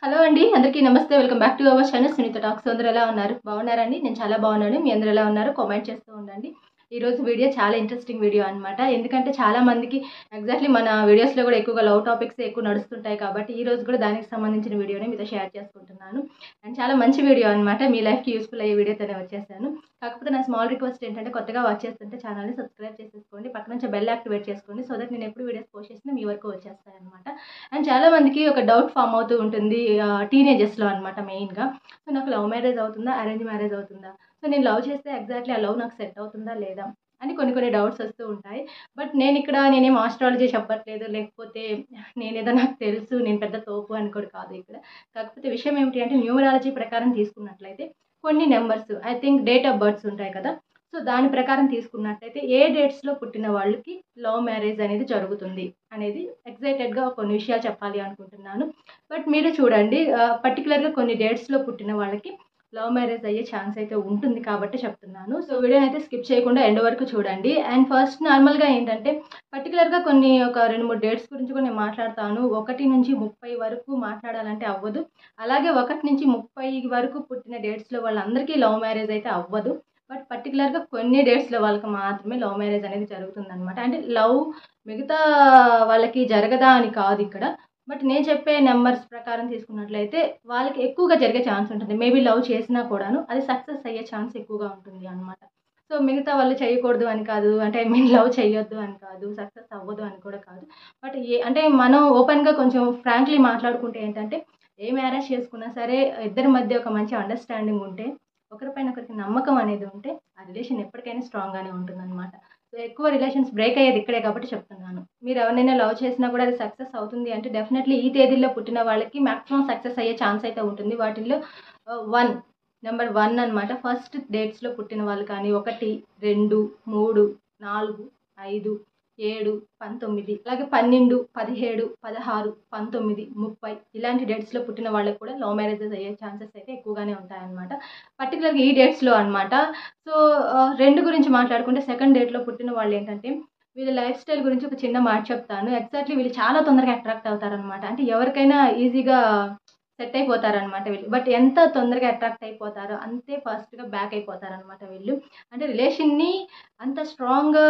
Hello అండి, అందరికీ నమస్తే. Welcome back to our channel Sunitha talks. అందరూ ఎలా ఉన్నారు? బాగున్నారండి? నేను చాలా బాగున్నాను. మీ అందరూ ఎలా ఉన్నారు? కామెంట్ చేస్తూ ఉండండి. ఈరోజు వీడియో చాలా ఇంట్రెస్టింగ్ వీడియో అనమాట. ఎందుకంటే చాలా మందికి ఎగ్జాక్ట్లీ మన వీడియోస్లో కూడా ఎక్కువగా లవ్ టాపిక్స్ ఎక్కువ నడుస్తుంటాయి కాబట్టి ఈ రోజు కూడా దానికి సంబంధించిన వీడియోని మీతో షేర్ చేసుకుంటున్నాను. అండ్ చాలా మంచి వీడియో అనమాట. మీ లైఫ్కి యూస్ఫుల్ అయ్యే వీడియోతోనే వచ్చేసాను. కాకపోతే నా స్మాల్ రిక్వెస్ట్ ఏంటంటే కొత్తగా వాచ్ చేస్తుంటే ఛానల్ని సబ్స్క్రైబ్ చేసేసుకోండి, పక్కన నుంచి బెల్ యాక్టివేట్ చేసుకోండి. సో దట్ నేను ఎప్పుడు వీడియోస్ పోస్ట్ చేసినా మీ వరకు వచ్చేస్తాను అనమాట. అండ్ చాలా మందికి ఒక డౌట్ ఫామ్ అవుతూ ఉంటుంది టీనేజర్స్లో అనమాట మెయిన్గా. సో నాకు లవ్ మ్యారేజ్ అవుతుందా, అరేంజ్ మ్యారేజ్ అవుతుందా, సో నేను లవ్ చేస్తే ఎగ్జాక్ట్లీ ఆ లవ్ నాకు సెట్ అవుతుందా లేదా అని కొన్ని డౌట్స్ వస్తూ ఉంటాయి. బట్ నేనేం ఆస్ట్రాలజీ చెప్పట్లేదు, లేకపోతే నేనేదో నాకు తెలుసు, నేను పెద్ద తోపు అని కూడా కాదు ఇక్కడ. కాకపోతే విషయం ఏమిటి అంటే న్యూమరాలజీ ప్రకారం తీసుకున్నట్లయితే కొన్ని numbers, I think date of births ఉంటాయి కదా, సో దాని ప్రకారం తీసుకున్నట్లయితే ఏ డేట్స్లో పుట్టిన వాళ్ళకి లవ్ మ్యారేజ్ అనేది జరుగుతుంది అనేది ఎగ్జైటెడ్గా కొన్ని విషయాలు చెప్పాలి అనుకుంటున్నాను. బట్ మీరు చూడండి, పర్టికులర్గా కొన్ని డేట్స్లో పుట్టిన వాళ్ళకి లవ్ మ్యారేజ్ అయ్యే ఛాన్స్ అయితే ఉంటుంది కాబట్టి చెప్తున్నాను. సో వీడియోని అయితే స్కిప్ చేయకుండా ఎండ్ వరకు చూడండి. అండ్ ఫస్ట్ నార్మల్గా ఏంటంటే పర్టికులర్గా ఒక 2-3 డేట్స్ గురించి కూడా నేను మాట్లాడతాను. 1 నుంచి 30 వరకు మాట్లాడాలంటే అవ్వదు. అలాగే 1 నుంచి 30 వరకు పుట్టిన డేట్స్లో వాళ్ళందరికీ లవ్ మ్యారేజ్ అయితే అవ్వదు. బట్ పర్టికులర్గా కొన్ని డేట్స్లో వాళ్ళకి మాత్రమే లవ్ మ్యారేజ్ అనేది జరుగుతుందన్నమాట. అంటే లవ్ మిగతా వాళ్ళకి జరగదా అని కాదు ఇక్కడ. బట్ నేను చెప్పే నెంబర్స్ ప్రకారం తీసుకున్నట్లయితే వాళ్ళకి ఎక్కువగా జరిగే ఛాన్స్ ఉంటుంది. మేబీ లవ్ చేసినా కూడాను అది సక్సెస్ అయ్యే ఛాన్స్ ఎక్కువగా ఉంటుంది అనమాట. సో మిగతా వాళ్ళు చేయకూడదు అని కాదు, అంటే లవ్ చేయొద్దు అని కాదు, సక్సెస్ అవ్వదు అని కూడా కాదు. బట్ అంటే మనం ఓపెన్గా కొంచెం ఫ్రాంక్లీ మాట్లాడుకుంటే ఏంటంటే ఏ మ్యారేజ్ చేసుకున్నా సరే ఇద్దరి మధ్య ఒక మంచి అండర్స్టాండింగ్ ఉంటే, ఒకరిపైన ఒకరికి నమ్మకం అనేది ఉంటే ఆ రిలేషన్ ఎప్పటికైనా స్ట్రాంగ్గానే ఉంటుందన్నమాట. సో ఎక్కువ రిలేషన్స్ బ్రేక్ అయ్యేది ఇక్కడే కాబట్టి చెప్తున్నాను. మీరు ఎవరినైనా లవ్ చేసినా కూడా అది సక్సెస్ అవుతుంది అంటే డెఫినెట్లీ ఈ తేదీల్లో పుట్టిన వాళ్ళకి మ్యాక్సిమం సక్సెస్ అయ్యే ఛాన్స్ అయితే ఉంటుంది. వాటిల్లో నెంబర్ 1 అనమాట. ఫస్ట్ డేట్స్లో పుట్టిన వాళ్ళు కానీ 1, 2, 3, 4, 5, 7, 19, అలాగే 12, 17, 16, 19, 30 ఇలాంటి డేట్స్లో పుట్టిన వాళ్ళకి కూడా లవ్ మ్యారేజెస్ అయ్యే ఛాన్సెస్ అయితే ఎక్కువగానే ఉంటాయన్నమాట. పర్టికులర్గా ఈ డేట్స్లో అనమాట. సో 2 గురించి మాట్లాడుకుంటే సెకండ్ డేట్లో పుట్టిన వాళ్ళు ఏంటంటే వీళ్ళ లైఫ్ స్టైల్ గురించి ఒక చిన్న మాట చెప్తాను. ఎగ్జాక్ట్లీ వీళ్ళు చాలా తొందరగా అట్రాక్ట్ అవుతారనమాట. అంటే ఎవరికైనా ఈజీగా సెట్ అయిపోతారనమాట వీళ్ళు. బట్ ఎంత తొందరగా అట్రాక్ట్ అయిపోతారో అంతే ఫాస్ట్గా బ్యాక్ అయిపోతారనమాట వీళ్ళు. అంటే రిలేషన్ని అంత స్ట్రాంగ్గా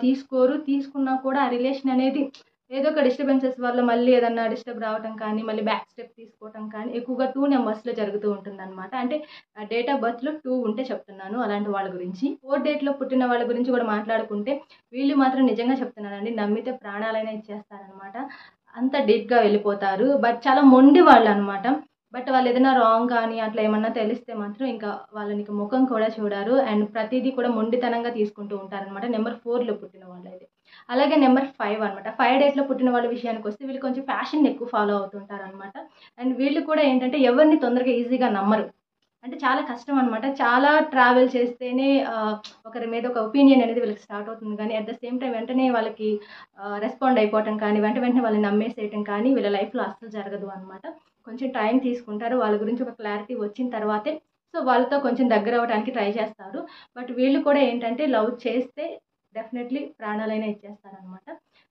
తీసుకోరు. తీసుకున్నా కూడా ఆ రిలేషన్ అనేది ఏదో ఒక డిస్టర్బెన్సెస్ వల్ల మళ్ళీ ఏదన్నా డిస్టర్బ్ రావటం కానీ, మళ్ళీ బ్యాక్ స్టెప్ తీసుకోవటం కానీ ఎక్కువగా 2 నెంబర్స్లో జరుగుతూ ఉంటుందన్నమాట. అంటే డేట్ ఆఫ్ బర్త్లో 2 ఉంటే చెప్తున్నాను అలాంటి వాళ్ళ గురించి. 4 డేట్లో పుట్టిన వాళ్ళ గురించి కూడా మాట్లాడుకుంటే వీళ్ళు మాత్రం నిజంగా చెప్తున్నానండి, నమ్మితే ప్రాణాలైనా ఇచ్చేస్తారనమాట. అంత డీప్గా వెళ్ళిపోతారు. బట్ చాలా మొండి వాళ్ళు అనమాట. బట్ వాళ్ళు ఏదైనా రాంగ్ కానీ అట్లా ఏమన్నా తెలిస్తే మాత్రం ఇంకా వాళ్ళని ముఖం కూడా చూడరు. అండ్ ప్రతిదీ కూడా మొండితనంగా తీసుకుంటూ ఉంటారనమాట. నెంబర్ 4లో పుట్టిన వాళ్ళైతే. అలాగే నెంబర్ 5 అనమాట. 5 డేట్‌లో పుట్టిన వాళ్ళ విషయానికి వస్తే వీళ్ళు కొంచెం ఫ్యాషన్‌ని ఎక్కువ ఫాలో అవుతుంటారనమాట. అండ్ వీళ్ళు కూడా ఏంటంటే ఎవరిని తొందరగా ఈజీగా నమ్మరు. అంటే చాలా కష్టం అనమాట. చాలా ట్రావెల్ చేస్తేనే ఒకరి మీద ఒక ఒపీనియన్ అనేది వీళ్ళకి స్టార్ట్ అవుతుంది. కానీ అట్ ద సేమ్ టైమ్ వెంటనే వాళ్ళకి రెస్పాండ్ అయిపోవటం కానీ, వెంటనే వాళ్ళని నమ్మేసేయటం కానీ వీళ్ళ లైఫ్‌లో అస్సలు జరగదు అనమాట. కొంచెం టైం తీసుకుంటారు. వాళ్ళ గురించి ఒక క్లారిటీ వచ్చిన తర్వాతే సో వాళ్ళతో కొంచెం దగ్గరవ్వడానికి ట్రై చేస్తారు. బట్ వీళ్ళు కూడా ఏంటంటే లవ్ చేస్తే డెఫినెట్‌లీ ప్రాణాలైనా ఇచ్చేస్తారనమాట.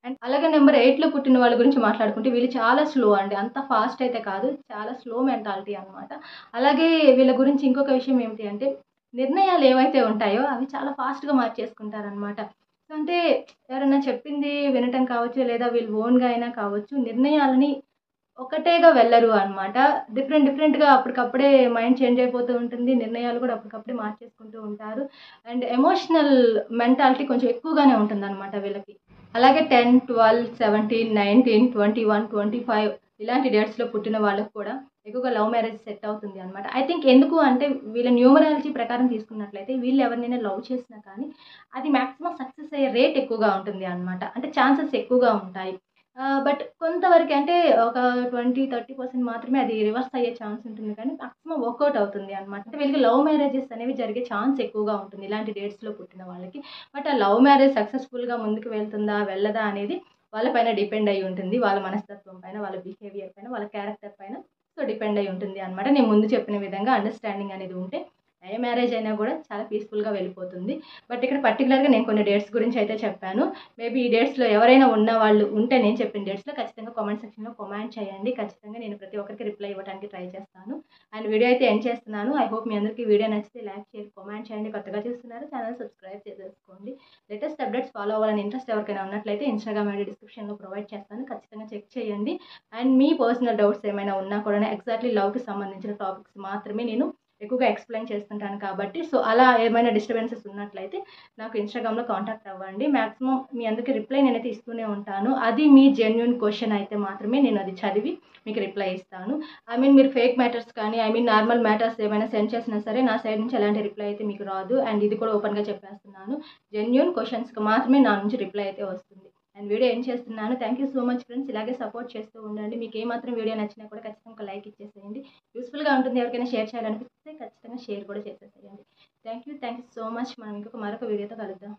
అండ్ అలాగే నెంబర్ 8లో పుట్టిన వాళ్ళ గురించి మాట్లాడుకుంటే వీళ్ళు చాలా స్లో అండి. అంత ఫాస్ట్ అయితే కాదు. చాలా స్లో మెంటాలిటీ అనమాట. అలాగే వీళ్ళ గురించి ఇంకొక విషయం ఏమిటి అంటే నిర్ణయాలు ఏవైతే ఉంటాయో అవి చాలా ఫాస్ట్‌గా మార్చేసుకుంటారనమాట. అంటే ఎవరైనా చెప్పింది వినటం కావచ్చు, లేదా వీళ్ళు ఓన్‌గా అయినా కావచ్చు, నిర్ణయాలని ఒకటేగా వెళ్ళరు అనమాట. డిఫరెంట్‌గా అప్పటికప్పుడే మైండ్ చేంజ్ అయిపోతూ ఉంటుంది. నిర్ణయాలు కూడా అప్పటికప్పుడే మార్చేసుకుంటూ ఉంటారు. అండ్ ఎమోషనల్ మెంటాలిటీ కొంచెం ఎక్కువగానే ఉంటుందనమాట వీళ్ళకి. అలాగే 10, 12, 17, 19, 21, 25 ఇలాంటి డేట్స్‌లో పుట్టిన వాళ్ళకి కూడా ఎక్కువగా లవ్ మ్యారేజ్ సెట్ అవుతుంది అనమాట. ఐ థింక్ ఎందుకు అంటే వీళ్ళ న్యూమరాలజీ ప్రకారం తీసుకున్నట్లయితే వీళ్ళు ఎవరినైనా లవ్ చేసినా కానీ అది మాక్సిమం సక్సెస్ అయ్యే రేట్ ఎక్కువగా ఉంటుంది అనమాట. అంటే ఛాన్సెస్ ఎక్కువగా ఉంటాయి. బట్ కొంతవరకే అంటే ఒక 20, 30% మాత్రమే అది రివర్స్ అయ్యే ఛాన్స్ ఉంటుంది. కానీ మాక్సిమం వర్కౌట్ అవుతుంది అనమాట. అంటే వీళ్ళకి లవ్ మ్యారేజెస్ అనేవి జరిగే ఛాన్స్ ఎక్కువగా ఉంటుంది ఇలాంటి డేట్స్‌లో పుట్టిన వాళ్ళకి. బట్ ఆ లవ్ మ్యారేజ్ సక్సెస్‌ఫుల్‌గా ముందుకు వెళ్తుందా, వెళ్ళదా అనేది వాళ్ళ పైన డిపెండ్ అయ్యి ఉంటుంది. వాళ్ళ మనస్తత్వం పైన, వాళ్ళ బిహేవియర్ పైన, వాళ్ళ క్యారెక్టర్ పైన సో డిపెండ్ అయ్యి ఉంటుంది అనమాట. నేను ముందు చెప్పిన విధంగా అండర్‌స్టాండింగ్ అనేది ఉంటే ఏ మ్యారేజ్ అయినా కూడా చాలా పీస్ఫుల్గా వెళ్ళిపోతుంది. బట్ ఇక్కడ పర్టికులర్గా నేను కొన్ని డేట్స్ గురించి అయితే చెప్పాను. మేబీ ఈ డేట్స్లో ఎవరైనా ఉన్న వాళ్ళు ఉంటే నేను చెప్పిన డేట్స్లో ఖచ్చితంగా కామెంట్ సెక్షన్లో కామెంట్ చేయండి. ఖచ్చితంగా నేను ప్రతి ఒక్కరికి రిప్లై ఇవ్వడానికి ట్రై చేస్తాను. అండ్ వీడియో అయితే ఎండ్ చేస్తున్నాను. ఐ హోప్ మీ అందరికీ వీడియో నచ్చితే లైక్ చేయండి, కామెంట్ చేయండి. కొత్తగా చూస్తున్నారు ఛానల్ సబ్స్క్రైబ్ చేసేసుకోండి. లేటెస్ట్ అప్డేట్స్ ఫాలో అవ్వాలని ఇంట్రెస్ట్ ఎవరికైనా ఉన్నట్లయితే ఇన్స్టాగ్రామ్ ఐడి డిస్క్రిప్షన్లో ప్రొవైడ్ చేస్తాను. ఖచ్చితంగా చెక్ చేయండి. అండ్ మీ పర్సనల్ డౌట్స్ ఏమైనా ఉన్నా కూడా ఎగ్జాక్ట్లీ లవ్కి సంబంధించిన టాపిక్స్ మాత్రమే నేను ఎక్కువగా ఎక్స్ప్లెయిన్ చేస్తుంటాను కాబట్టి సో అలా ఏమైనా డిస్టర్బెన్సెస్ ఉన్నట్లయితే నాకు ఇన్స్టాగ్రామ్లో కాంటాక్ట్ అవ్వండి. మ్యాక్సిమం మీ అందరికీ రిప్లై నేనైతే ఇస్తూనే ఉంటాను. అది మీ జెన్యూన్ క్వశ్చన్ అయితే మాత్రమే నేను అది చదివి మీకు రిప్లై ఇస్తాను. మీరు ఫేక్ మ్యాటర్స్ కానీ నార్మల్ మ్యాటర్స్ ఏమైనా సెండ్ చేసినా సరే నా సైడ్ నుంచి ఎలాంటి రిప్లై అయితే మీకు రాదు. అండ్ ఇది కూడా ఓపెన్గా చెప్పేస్తున్నాను, జెన్యూన్ క్వశ్చన్స్కి మాత్రమే నా నుంచి రిప్లై అయితే వస్తుంది. అండ్ వీడియో ఏం చేస్తున్నాను. Thank you so much friends. ఇలాగే సపోర్ట్ చేస్తూ ఉండండి. మీకు ఏమాత్రం వీడియో నచ్చినా కూడా ఖచ్చితంగా ఒక లైక్ ఇచ్చేసేయండి. యూస్ఫుల్గా ఉంటుంది. ఎవరికైనా షేర్ చేయాలనిపిస్తే ఖచ్చితంగా షేర్ కూడా చేసేసేయండి. Thank you so much. మనం మరొక వీడియోతో కలుద్దాం.